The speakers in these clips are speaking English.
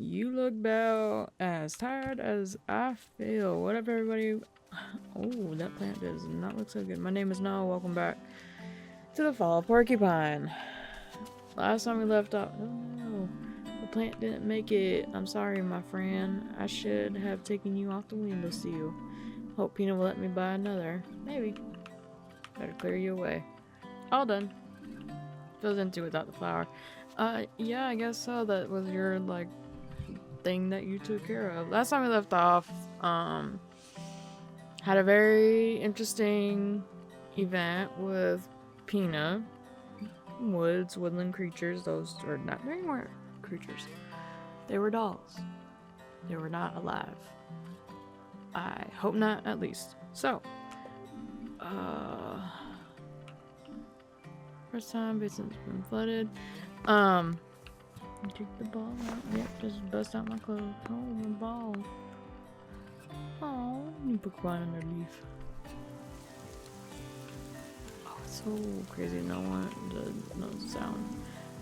You look about as tired as I feel. What up, everybody? Oh, that plant does not look so good. My name is Noah. Welcome back to the Fall of Porcupine. Last time we left off, oh no, the plant didn't make it. I'm sorry, my friend. I should have taken you off the windowsill. Hope Peanut will let me buy another. Maybe. Better clear you away. All done. Goes into without the flower. Yeah, I guess so. That was your, thing that you took care of. Last time we left off, had a very interesting event with Peanut. Woodland creatures. Those were not, they weren't creatures. They were dolls. They were not alive. I hope not, at least. So, first time basin's been flooded. Take the ball out. Yep, just bust out my clothes. Oh, my ball. Oh, you put Porcupine underneath. Oh, it's so crazy. No sound.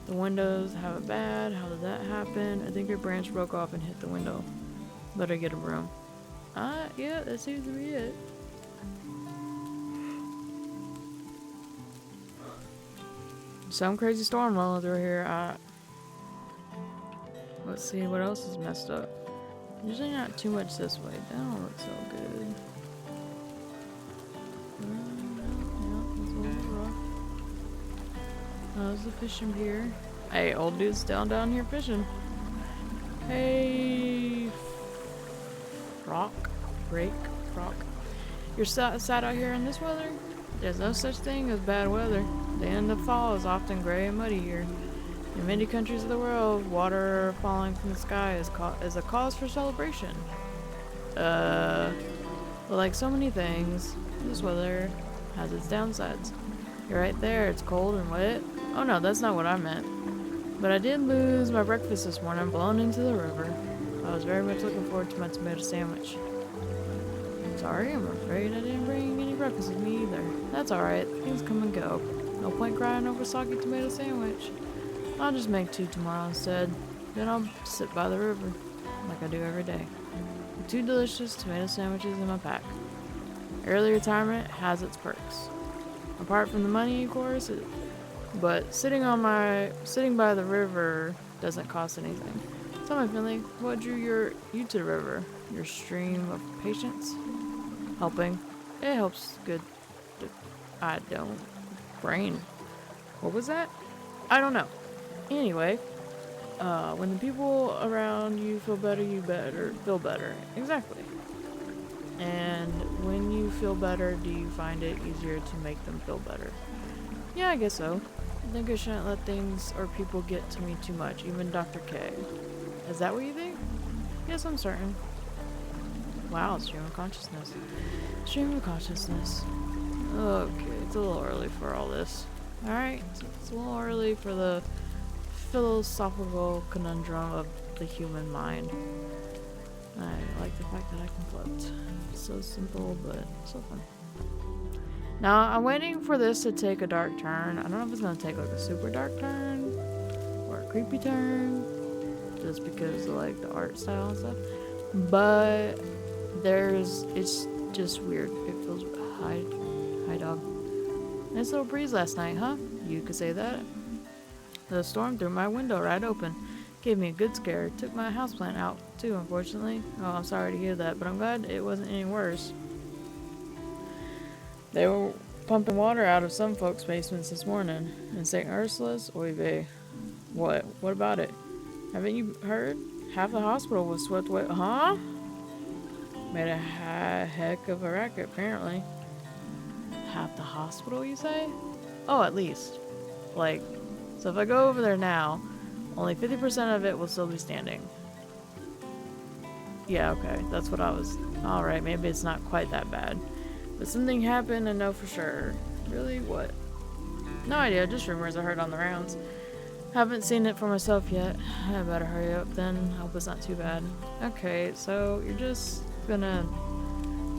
The windows have it bad. How did that happen? I think your branch broke off and hit the window. Better get a broom. Yeah, that seems to be it. Some crazy storm rolling through here. Let's see what else is messed up. Usually not too much this way. That don't look so good. Yeah, that's a little rough. How's the fishing pier? Hey, old dude's down here fishing. Hey, Frock. You're sad out here in this weather? There's no such thing as bad weather. The end of fall is often gray and muddy here. In many countries of the world, water falling from the sky is a cause for celebration. But like so many things, this weather has its downsides. You're right there, it's cold and wet. Oh no, that's not what I meant. But I did lose my breakfast this morning, blown into the river. I was very much looking forward to my tomato sandwich. I'm sorry, I'm afraid I didn't bring any breakfast with me either. That's alright, things come and go. No point crying over soggy tomato sandwich. I'll just make 2 tomorrow instead. Then I'll sit by the river, like I do every day. With 2 delicious tomato sandwiches in my pack. Early retirement has its perks. Apart from the money, of course, but sitting by the river doesn't cost anything. Tell me, Finley, what drew you to the river? Your stream of patience? Helping. It helps good. I don't. Brain. What was that? I don't know. Anyway, when the people around you feel better, you better feel better. Exactly. And when you feel better, do you find it easier to make them feel better? Yeah, I guess so. I think I shouldn't let things or people get to me too much, even Dr. K. Is that what you think? Yes, I'm certain. Wow, stream of consciousness. Stream of consciousness. Okay, it's a little early for all this. Alright, it's a little early for the philosophical conundrum of the human mind. I like the fact that I can float. It's so simple, but so fun. Now, I'm waiting for this to take a dark turn. I don't know if it's going to take like a super dark turn or a creepy turn, just because of like the art style and stuff. But it's just weird. It feels, hi dog. Nice little breeze last night, huh? You could say that. The storm threw my window right open. Gave me a good scare. Took my houseplant out, too, unfortunately. Oh, I'm sorry to hear that, but I'm glad it wasn't any worse. They were pumping water out of some folks' basements this morning. In St. Ursula's, oy vey. What? What about it? Haven't you heard? Half the hospital was swept away. Huh? Made a heck of a racket, apparently. Half the hospital, you say? Oh, at least. So if I go over there now, only 50% of it will still be standing. Yeah, okay, that's what I was... Alright, maybe it's not quite that bad. But something happened, I know for sure. Really? What? No idea, just rumors I heard on the rounds. Haven't seen it for myself yet. I better hurry up then. Hope it's not too bad. Okay, so you're just gonna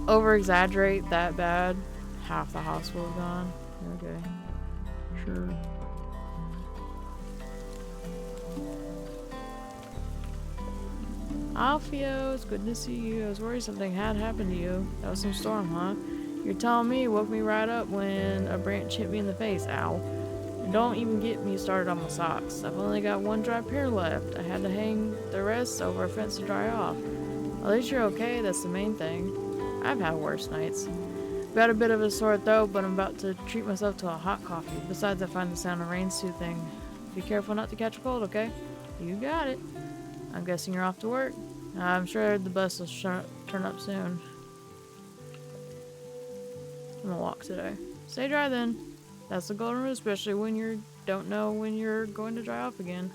over-exaggerate that bad? Half the hospital's gone? Okay. Sure. Alfio, it's good to see you. I was worried something had happened to you. That was some storm, huh? You're telling me it woke me right up when a branch hit me in the face. Ow. And don't even get me started on my socks. I've only got one dry pair left. I had to hang the rest over a fence to dry off. At least you're okay, that's the main thing. I've had worse nights. Got a bit of a sore throat, but I'm about to treat myself to a hot coffee. Besides, I find the sound of rain soothing. Be careful not to catch a cold, okay? You got it. I'm guessing you're off to work. I'm sure the bus will turn up soon. I'm gonna walk today. Stay dry then. That's the golden rule, especially when you don't know when you're going to dry off again.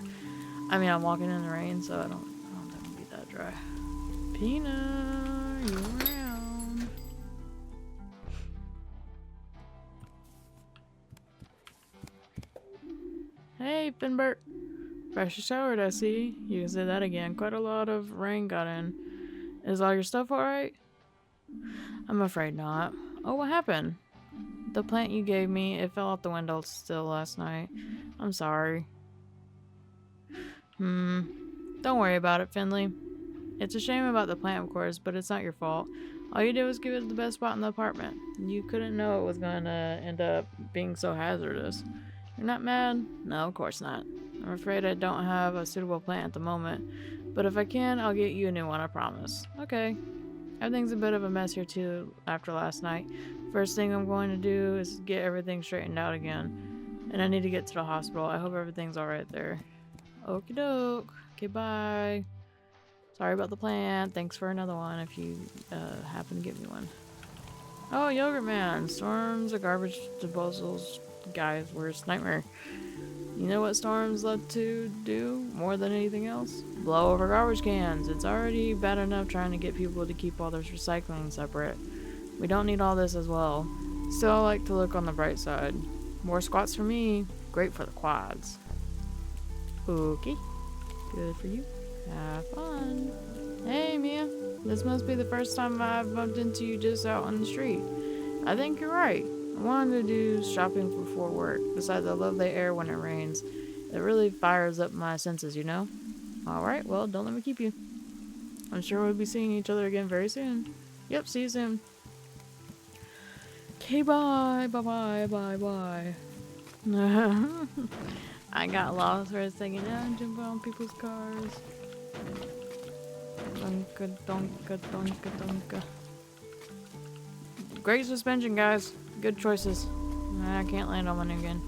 I mean, I'm walking in the rain, so I don't think it'll be that dry. Peanut, you around? Hey, Finbert. Freshly showered, I see. You can say that again. Quite a lot of rain got in. Is all your stuff alright? I'm afraid not. Oh, what happened? The plant you gave me, it fell out the window still last night. I'm sorry. Don't worry about it, Finley. It's a shame about the plant, of course, but it's not your fault. All you did was give it the best spot in the apartment. You couldn't know it was gonna end up being so hazardous. You're not mad? No, of course not. I'm afraid I don't have a suitable plant at the moment, but if I can, I'll get you a new one, I promise. Okay. Everything's a bit of a mess here too after last night. First thing I'm going to do is get everything straightened out again. And I need to get to the hospital. I hope everything's alright there. Okie doke. Okay, bye. Sorry about the plant. Thanks for another one if you happen to get me one. Oh, Yogurt Man. Storms or garbage disposals. Guy's worst nightmare. You know what storms love to do more than anything else? Blow over garbage cans. It's already bad enough trying to get people to keep all their recycling separate. We don't need all this as well. Still, I like to look on the bright side. More squats for me. Great for the quads. Okay. Good for you. Have fun. Hey, Mia. This must be the first time I've bumped into you just out on the street. I think you're right. I wanted to do shopping before work. Besides, I love the air when it rains. It really fires up my senses, you know? Alright, well, don't let me keep you. I'm sure we'll be seeing each other again very soon. Yep, see you soon. Okay, bye. Bye-bye, bye-bye. I got lost for a second. I'm jumping on people's cars. Donka, donka, donka, donka. Great suspension, guys. Good choices. I can't land on one again.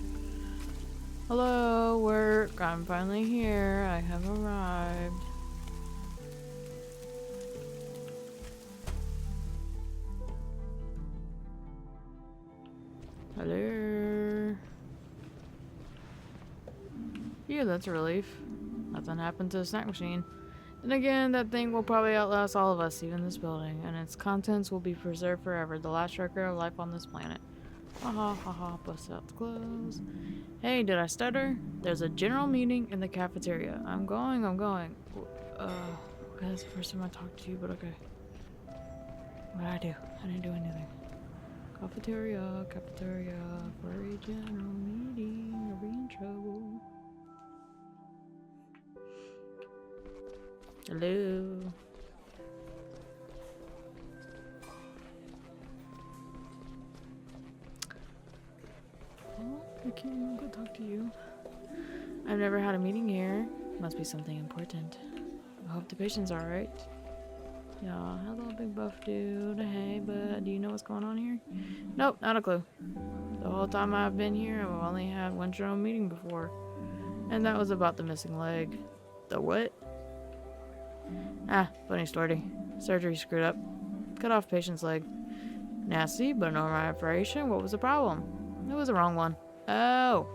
Hello, work. I'm finally here. I have arrived. Hello. Phew, that's a relief. Nothing happened to the snack machine. Then again, that thing will probably outlast all of us, even this building, and its contents will be preserved forever, the last record of life on this planet. Ha ha ha ha, bust out the clothes. Hey, did I stutter? There's a general meeting in the cafeteria. I'm going. Okay, that's the first time I talked to you, but okay. What did I do? I didn't do anything. Cafeteria for a general meeting. Are we in trouble? Hello. Oh, I can't go talk to you. I've never had a meeting here. Must be something important. I hope the patient's alright. Yeah, hello, big buff dude. Hey, bud, do you know what's going on here? Nope, not a clue. The whole time I've been here, I've only had one general meeting before. And that was about the missing leg. The what? Ah, funny story. Surgery screwed up. Cut off patient's leg. Nasty, but no operation. What was the problem? It was the wrong one. Oh.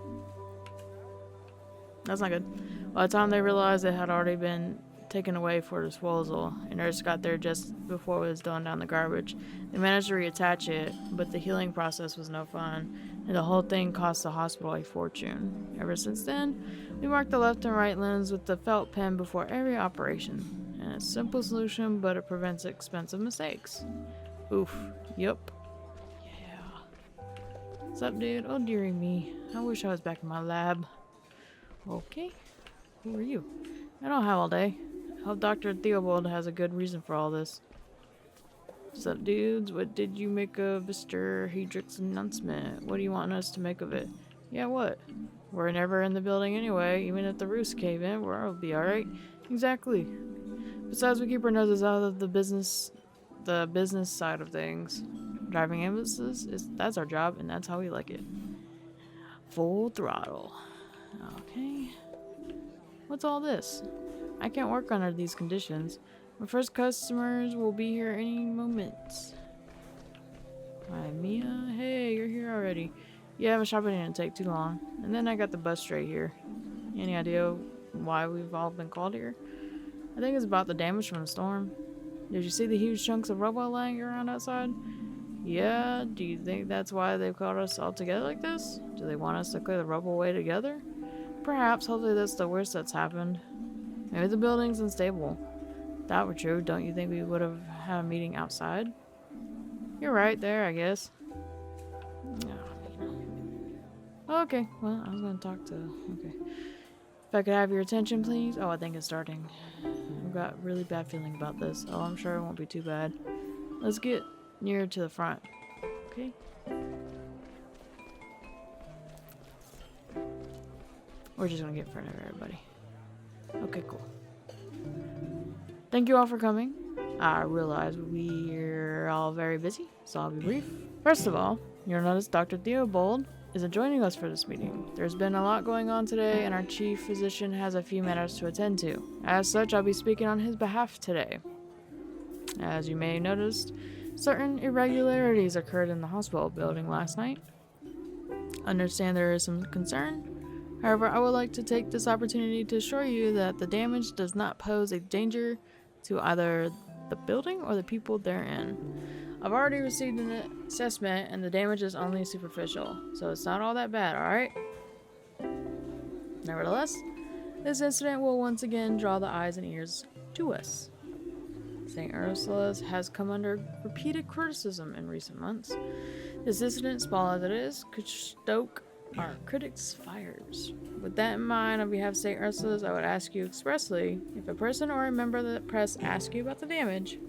That's not good. By the time they realized it had already been taken away for disposal, a nurse got there just before it was thrown down the garbage. They managed to reattach it, but the healing process was no fun, and the whole thing cost the hospital a fortune. Ever since then, we mark the left and right limbs with the felt pen before every operation. And it's a simple solution, but it prevents expensive mistakes. Oof. Yup. Yeah. What's up, dude? Oh, dearie me. I wish I was back in my lab. Okay. Who are you? I don't have all day. Hope Dr. Theobald has a good reason for all this. What's up, dudes? What did you make of Mr. Hedrick's announcement? What do you want us to make of it? Yeah, what? We're never in the building anyway. Even if the roofs cave in, we'll be alright. Exactly. Besides, we keep our noses out of the business side of things. Driving ambulances, that's our job, and that's how we like it. Full throttle. Okay. What's all this? I can't work under these conditions. My first customers will be here any moment. Hi, Mia. Hey, you're here already. Yeah, my shopping didn't take too long. And then I got the bus straight here. Any idea why we've all been called here? I think it's about the damage from the storm. Did you see the huge chunks of rubble lying around outside? Yeah, do you think that's why they've called us all together like this? Do they want us to clear the rubble away together? Perhaps, hopefully that's the worst that's happened. Maybe the building's unstable. If that were true, don't you think we would have had a meeting outside? You're right there, I guess. Okay, well, I was gonna talk to... Okay. If I could have your attention, please. Oh, I think it's starting. I've got a really bad feeling about this. Oh, I'm sure it won't be too bad. Let's get nearer to the front. Okay? We're just gonna get in front of everybody. Okay, cool. Thank you all for coming. I realize we're all very busy, so I'll be brief. First of all, you'll notice Dr. Theobald isn't joining us for this meeting. There's been a lot going on today, and our chief physician has a few matters to attend to. As such, I'll be speaking on his behalf today. As you may have noticed, certain irregularities occurred in the hospital building last night. Understand there is some concern. However, I would like to take this opportunity to assure you that the damage does not pose a danger to either the building or the people therein. I've already received an assessment and the damage is only superficial, so it's not all that bad, alright? Nevertheless, this incident will once again draw the eyes and ears to us. St. Ursula's has come under repeated criticism in recent months. This incident, small as it is, could stoke our critics' fires. With that in mind, on behalf of St. Ursula's, I would ask you expressly, if a person or a member of the press asks you about the damage,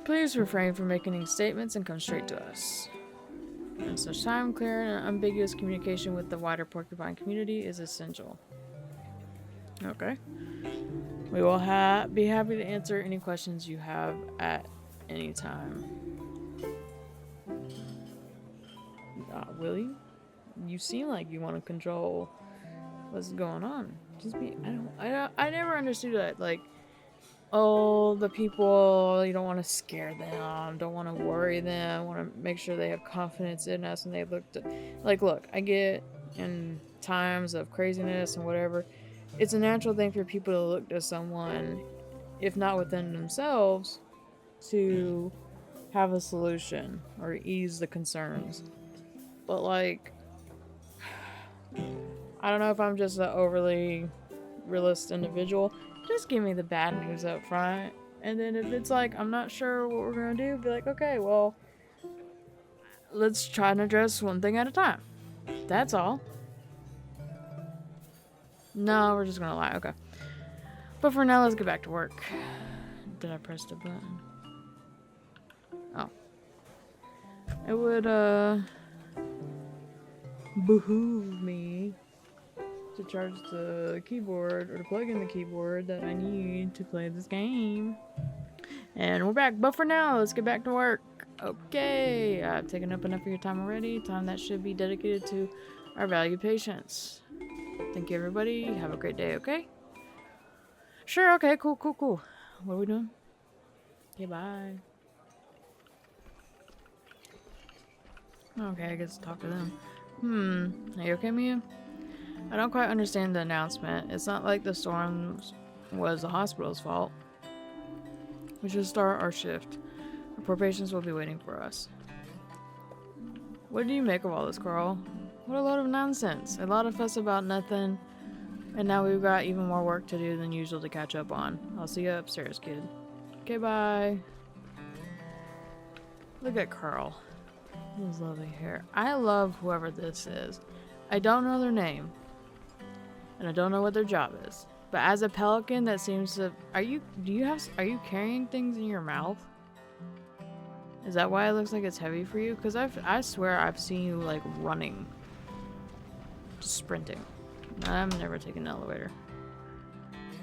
please refrain from making any statements and come straight to us. At such time, clear and unambiguous communication with the wider Porcupine community is essential. Okay. We will be happy to answer any questions you have at any time. Willie, you seem like you want to control what's going on. Just be. I never understood that. Like, oh, the people, you don't want to scare them, don't want to worry them, want to make sure they have confidence in us, and they look to, like, look, I get in times of craziness and whatever, it's a natural thing for people to look to someone, if not within themselves, to have a solution or ease the concerns. But, like, I don't know if I'm just an overly realist individual. Just give me the bad news up front. And then if it's like, I'm not sure what we're going to do, be like, okay, well, let's try and address one thing at a time. That's all. No, we're just going to lie. Okay. But for now, let's get back to work. Did I press the button? Oh. It would, behoove me to charge the keyboard or to plug in the keyboard that I need to play this game. And we're back. But for now, let's get back to work. Okay, I've taken up enough of your time already. Time that should be dedicated to our valued patients. Thank you, everybody. Have a great day, okay? Sure, okay, cool. What are we doing? Okay, bye. Okay, I guess talk to them. Are you okay, Mia? I don't quite understand the announcement. It's not like the storm was the hospital's fault. We should start our shift. Our poor patients will be waiting for us. What do you make of all this, Carl? What a load of nonsense. A lot of fuss about nothing. And now we've got even more work to do than usual to catch up on. I'll see you upstairs, kid. Okay, bye. Look at Carl. His lovely hair. I love whoever this is. I don't know their name. And I don't know what their job is. But as a pelican, that seems to... Are you carrying things in your mouth? Is that why it looks like it's heavy for you? Because I swear I've seen you, like, running. Just sprinting. I'm never taking an elevator.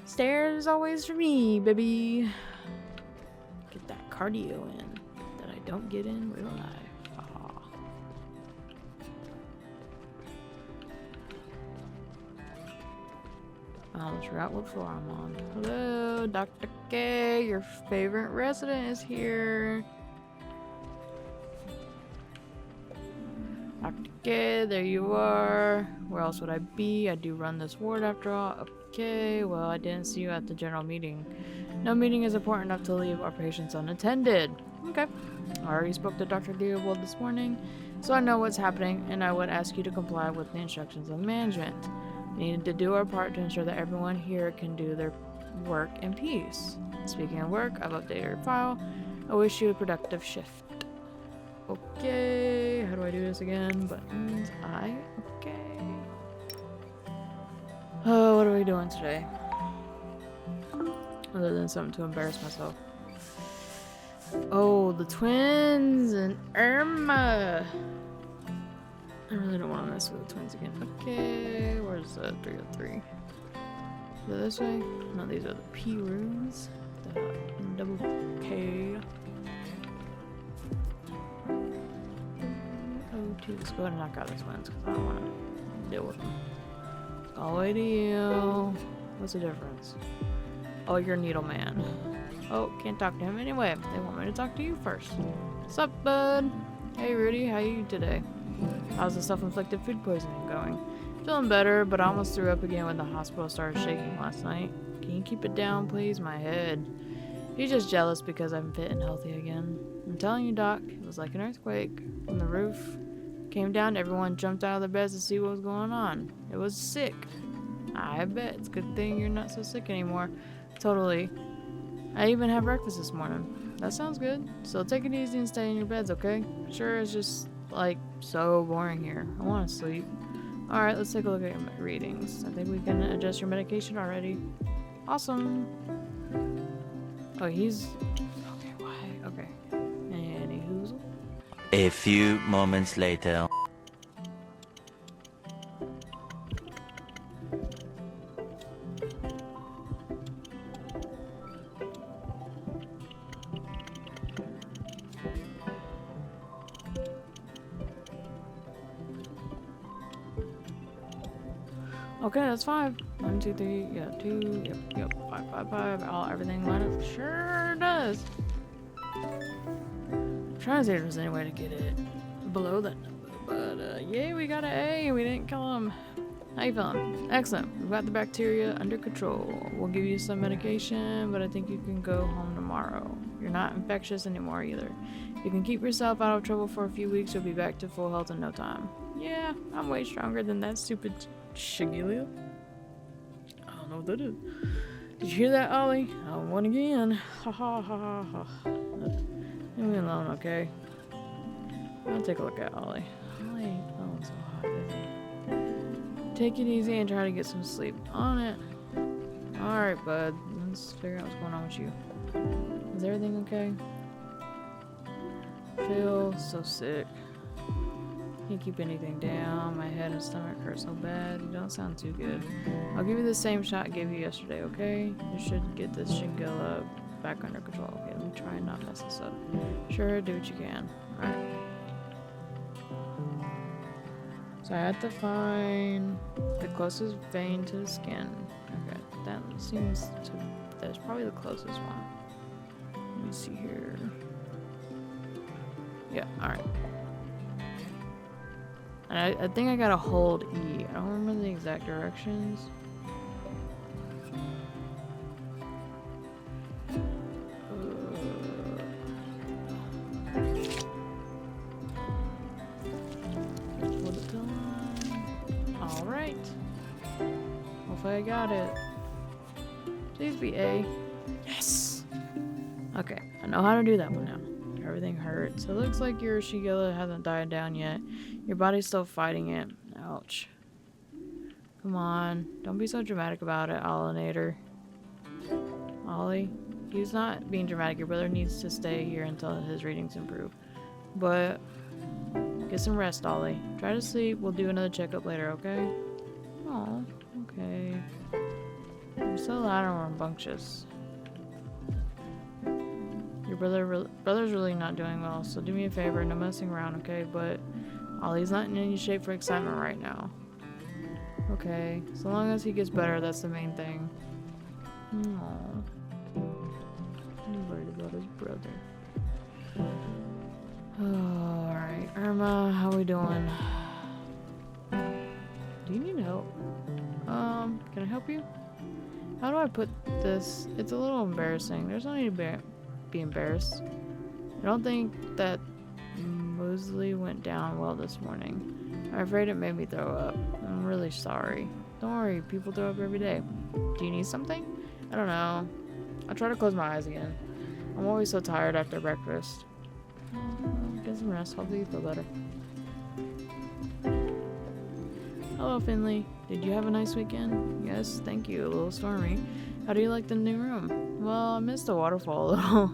Stairs always for me, baby. Get that cardio in that I don't get in real life. I almost forgot what floor I'm on. Hello, Dr. K. Your favorite resident is here. Dr. K, there you are. Where else would I be? I do run this ward after all. Okay, well, I didn't see you at the general meeting. No meeting is important enough to leave our patients unattended. Okay. I already spoke to Dr. Leopold this morning, so I know what's happening, and I would ask you to comply with the instructions of management. We needed to do our part to ensure that everyone here can do their work in peace. Speaking of work, I've updated your file. I wish you a productive shift. Okay, how do I do this again? Buttons, okay. Oh, what are we doing today? Other than something to embarrass myself. Oh, the twins and Irma. I really don't want to mess with the twins again. Okay, where's 303? Is it this way? No, these are the P rooms. The double K. Let's go ahead and knock out these ones because I don't want to deal with them. All the way to you. What's the difference? Oh, you're Needle Man. Oh, can't talk to him anyway. They want me to talk to you first. What's up, bud? Hey, Rudy. How you today? How's the self-inflicted food poisoning going? Feeling better, but I almost threw up again when the hospital started shaking last night. Can you keep it down, please? My head. He's just jealous because I'm fit and healthy again. I'm telling you, Doc, it was like an earthquake. When the roof came down, everyone jumped out of their beds to see what was going on. It was sick. I bet. It's a good thing you're not so sick anymore. Totally. I even had breakfast this morning. That sounds good. So take it easy and stay in your beds, okay? Sure, it's just, like, so boring here. I want to sleep. Alright, let's take a look at your readings. I think we can adjust your medication already. Awesome. Oh, he's... Okay, why? Okay. Anywho. A few moments later. Okay, that's 5. 1, 2, 3, yeah, 2, yep, 5, 5, 5. Everything line up. Sure does. I'm trying to see if there's any way to get it below that number, but yay, we got an A. We didn't kill him. How you feeling? Excellent. We've got the bacteria under control. We'll give you some medication, but I think you can go home tomorrow. You're not infectious anymore either. You can keep yourself out of trouble for a few weeks. You'll be back to full health in no time. Yeah, I'm way stronger than that stupid Shigilia. I don't know what that is. Did you hear that, Ollie? I won again. Ha ha ha ha ha. Leave me alone, okay? I'll take a look at Ollie. Ollie ain't feeling so hot, is he? Take it easy and try to get some sleep. On it. Alright, bud. Let's figure out what's going on with you. Is everything okay? I feel so sick. Can't keep anything down. My head and stomach hurt so bad. You don't sound too good. I'll give you the same shot I gave you yesterday, okay? You should get this Shigella back under control. Okay, let me try and not mess this up. Sure, do what you can. Alright. So I had to find the closest vein to the skin. Okay, that seems to... That's probably the closest one. Let me see here. Yeah, alright. And I think I gotta hold E. I don't remember the exact directions. Alright. Hopefully I got it. Please be A. Yes! Okay, I know how to do that one now. Everything hurts. It looks like your Shigella hasn't died down yet. Your body's still fighting it. Ouch. Come on. Don't be so dramatic about it, Ollinator. Ollie, he's not being dramatic. Your brother needs to stay here until his readings improve. But get some rest, Ollie. Try to sleep. We'll do another checkup later, okay? Oh, okay. I'm so loud and rambunctious. Your brother's really not doing well, so do me a favor, no messing around, okay? But Ollie's not in any shape for excitement right now. Okay, so long as he gets better, that's the main thing. Aww. I'm worried about his brother. Oh, alright, Irma, how we doing? Do you need help? Can I help you? How do I put this? It's a little embarrassing. There's no need to be embarrassed. I don't think that Mosley went down well this morning. I'm afraid it made me throw up. I'm really sorry. Don't worry, people throw up every day. Do you need something? I don't know. I'll try to close my eyes again. I'm always so tired after breakfast. Get some rest. Hopefully you feel better. Hello, Finley. Did you have a nice weekend? Yes, thank you. A little stormy. How do you like the new room? Well, I missed the waterfall a little.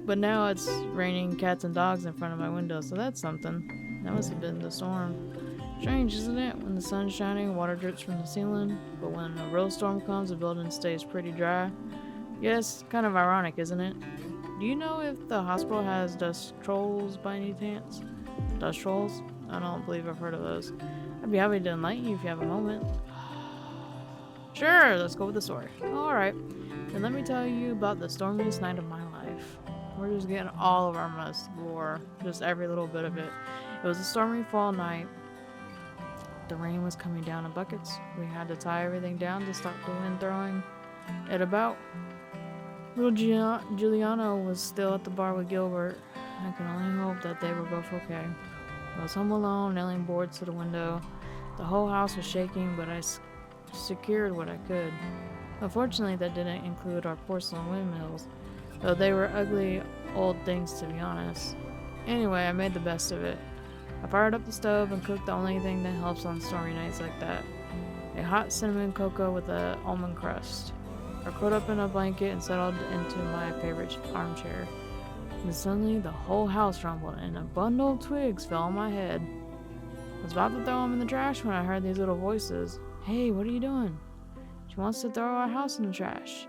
But now it's raining cats and dogs in front of my window, so that's something. That must have been the storm. Strange, isn't it? When the sun's shining, water drips from the ceiling. But when a real storm comes, the building stays pretty dry. Yes, kind of ironic, isn't it? Do you know if the hospital has dust trolls by any chance? Dust trolls? I don't believe I've heard of those. I'd be happy to enlighten you if you have a moment. Sure, let's go with the story. Alright, then let me tell you about the stormiest night of my life. We're just getting all of our must lore, just every little bit of it. It was a stormy fall night. The rain was coming down in buckets. We had to tie everything down to stop the wind throwing it about. Little Giuliano was still at the bar with Gilbert. I can only hope that they were both okay. I was home alone, nailing boards to the window. The whole house was shaking, but I secured what I could. Unfortunately, that didn't include our porcelain windmills, though they were ugly old things to be honest. Anyway, I made the best of it. I fired up the stove and cooked the only thing that helps on stormy nights like that. A hot cinnamon cocoa with an almond crust. I curled up in a blanket and settled into my favorite armchair. And suddenly the whole house rumbled and a bundle of twigs fell on my head. I was about to throw them in the trash when I heard these little voices. Hey, what are you doing? She wants to throw our house in the trash.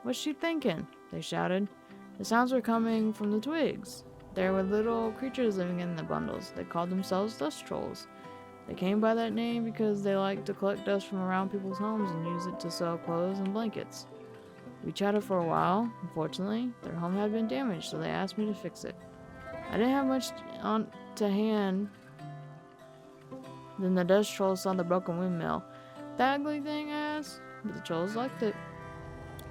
What's she thinking? They shouted. The sounds were coming from the twigs. There were little creatures living in the bundles. They called themselves dust trolls. They came by that name because they liked to collect dust from around people's homes and use it to sew clothes and blankets. We chatted for a while. Unfortunately, their home had been damaged, so they asked me to fix it. I didn't have much on to hand. Then the dust trolls saw the broken windmill. That ugly thing, I asked, but the trolls liked it.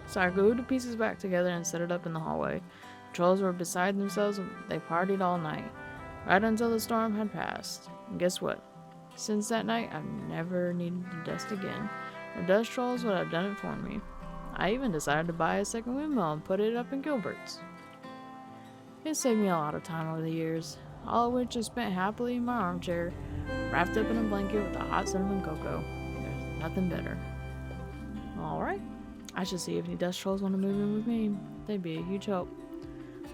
So I glued the pieces back together and set it up in the hallway. The trolls were beside themselves and they partied all night, right until the storm had passed. And guess what? Since that night, I've never needed to dust again. The dust trolls would have done it for me. I even decided to buy a second windmill and put it up in Gilbert's. It saved me a lot of time over the years, all of which I spent happily in my armchair, wrapped up in a blanket with a hot cinnamon cocoa. There's nothing better. Alright, I should see if any dust trolls want to move in with me. They'd be a huge help.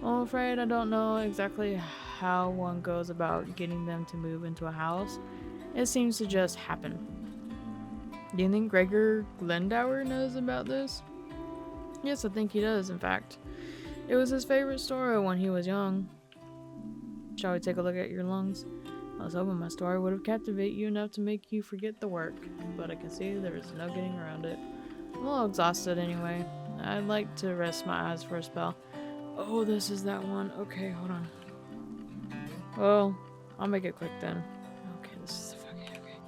Well, I'm afraid I don't know exactly how one goes about getting them to move into a house. It seems to just happen. Do you think Gregor Glendower knows about this? Yes, I think he does, in fact. It was his favorite story when he was young. Shall we take a look at your lungs? I was hoping my story would have captivated you enough to make you forget the work, but I can see there is no getting around it. I'm a little exhausted anyway. I'd like to rest my eyes for a spell. Oh, this is that one. Okay, hold on. Well, I'll make it quick then. Okay, this is the fucking... okay.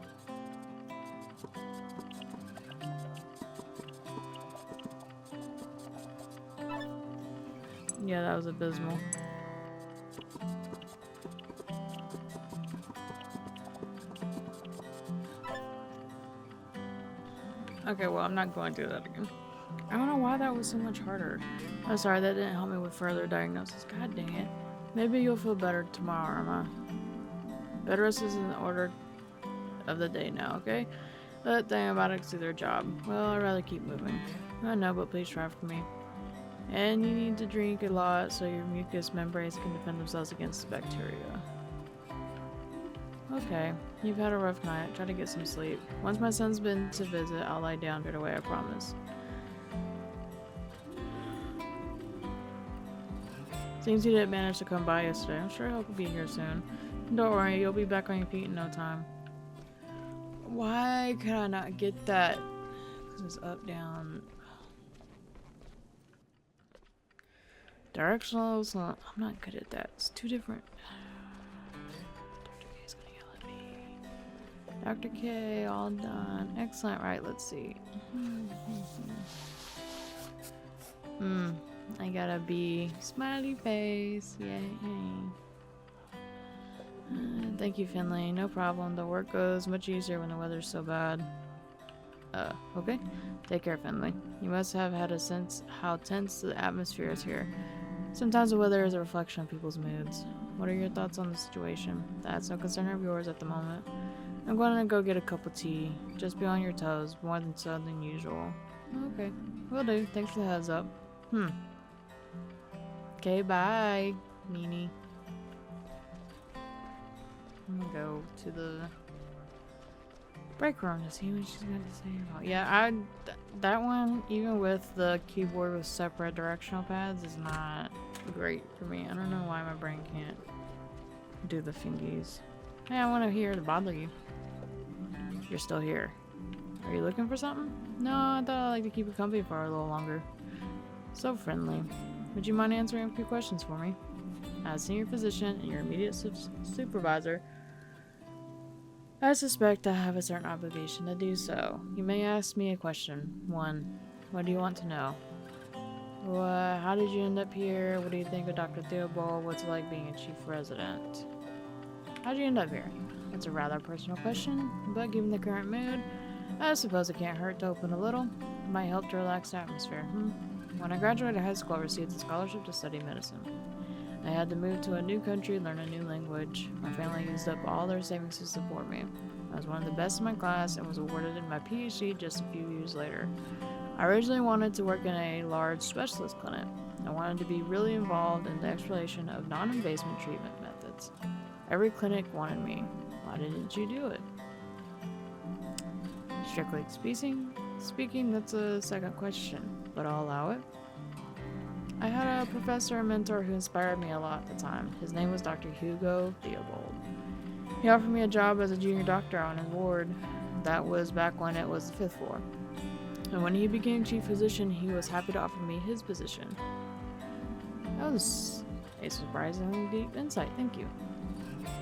Yeah, that was abysmal. Okay, well, I'm not going through that again. I don't know why that was so much harder. I'm sorry, that didn't help me with further diagnosis. God dang it. Maybe you'll feel better tomorrow, Irma. Bed rest is in the order of the day now, okay? But antibiotics do their job. Well, I'd rather keep moving. I know, but please try for me. And you need to drink a lot so your mucous membranes can defend themselves against the bacteria. Okay, you've had a rough night. Try to get some sleep. Once my son's been to visit, I'll lie down right away, I promise. Seems he didn't manage to come by yesterday. I'm sure he'll be here soon. Don't worry, you'll be back on your feet in no time. Why could I not get that? Because it's up, down. Directional, so I'm not good at that. It's too different. Dr. K's gonna yell at me. Dr. K, all done. Excellent, right, let's see. I got a B. Smiley face, yay. Thank you, Finley. No problem. The work goes much easier when the weather's so bad. Okay. Take care, Finley. You must have had a sense how tense the atmosphere is here. Sometimes the weather is a reflection of people's moods. What are your thoughts on the situation? That's no concern of yours at the moment. I'm going to go get a cup of tea. Just be on your toes, more than so than usual. Okay. Will do. Thanks for the heads up. Okay, bye, meanie. I'm gonna go to the break room to see what she's got to say about. Yeah, that one, even with the keyboard with separate directional pads, is not great for me. I don't know why my brain can't do the fingies. Hey, I want to hear to bother you. You're still here. Are you looking for something? No, I thought I'd like to keep you company for a little longer. So friendly. Would you mind answering a few questions for me? As senior physician and your immediate supervisor, I suspect I have a certain obligation to do so. You may ask me a question. 1. What do you want to know? How did you end up here? What do you think of Dr. Theobald? What's it like being a chief resident? How did you end up here? That's a rather personal question, but given the current mood, I suppose it can't hurt to open a little. It might help to relax the atmosphere. When I graduated high school, I received a scholarship to study medicine. I had to move to a new country, learn a new language. My family used up all their savings to support me. I was one of the best in my class and was awarded my PhD just a few years later. I originally wanted to work in a large specialist clinic. I wanted to be really involved in the exploration of non-invasive treatment methods. Every clinic wanted me. Why didn't you do it? Strictly speaking, that's a second question, but I'll allow it. I had a professor and mentor who inspired me a lot at the time. His name was Dr. Hugo Theobald. He offered me a job as a junior doctor on his ward. That was back when it was the 5th floor. And when he became chief physician, he was happy to offer me his position. That was a surprisingly deep insight, thank you.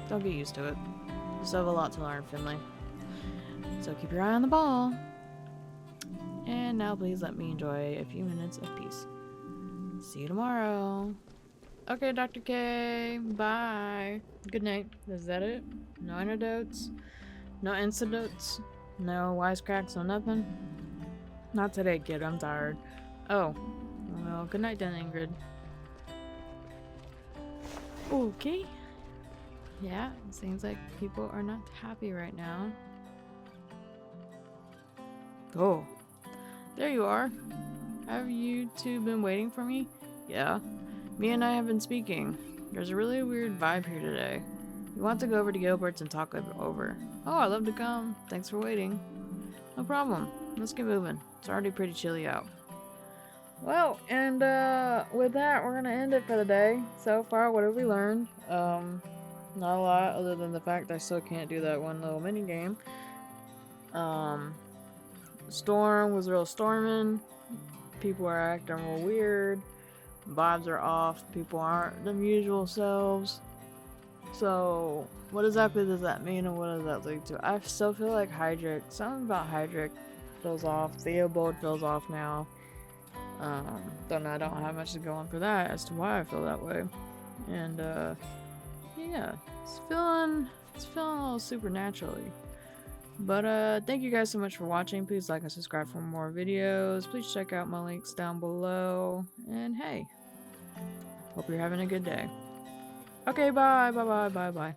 Don't get used to it. You still have a lot to learn, Finley. So keep your eye on the ball. And now please let me enjoy a few minutes of peace. See you tomorrow. Okay, Dr. K. Bye. Good night. Is that it? No antidotes? No antidotes? No wisecracks? No nothing? Not today, kid. I'm tired. Oh. Well, good night then, Ingrid. Okay. Yeah, it seems like people are not happy right now. Oh. There you are. Have you two been waiting for me? Yeah. Me and I have been speaking. There's a really weird vibe here today. We want to go over to Gilbert's and talk it over. Oh, I'd love to come. Thanks for waiting. No problem. Let's get moving. It's already pretty chilly out. Well, and with that, we're gonna end it for the day. So far, what have we learned? Not a lot, other than the fact I still can't do that one little mini game. Storm was real storming. People are acting real weird. Vibes are off. People aren't their usual selves. So, what exactly does that mean and what does that lead to? I still feel like something about Hydric feels off. Theobald feels off now. Don't know, I don't have much to go on for that as to why I feel that way. And, yeah, it's feeling a little supernaturally. But, thank you guys so much for watching. Please like and subscribe for more videos. Please check out my links down below. And hey, hope you're having a good day. Okay, bye, bye, bye, bye, bye.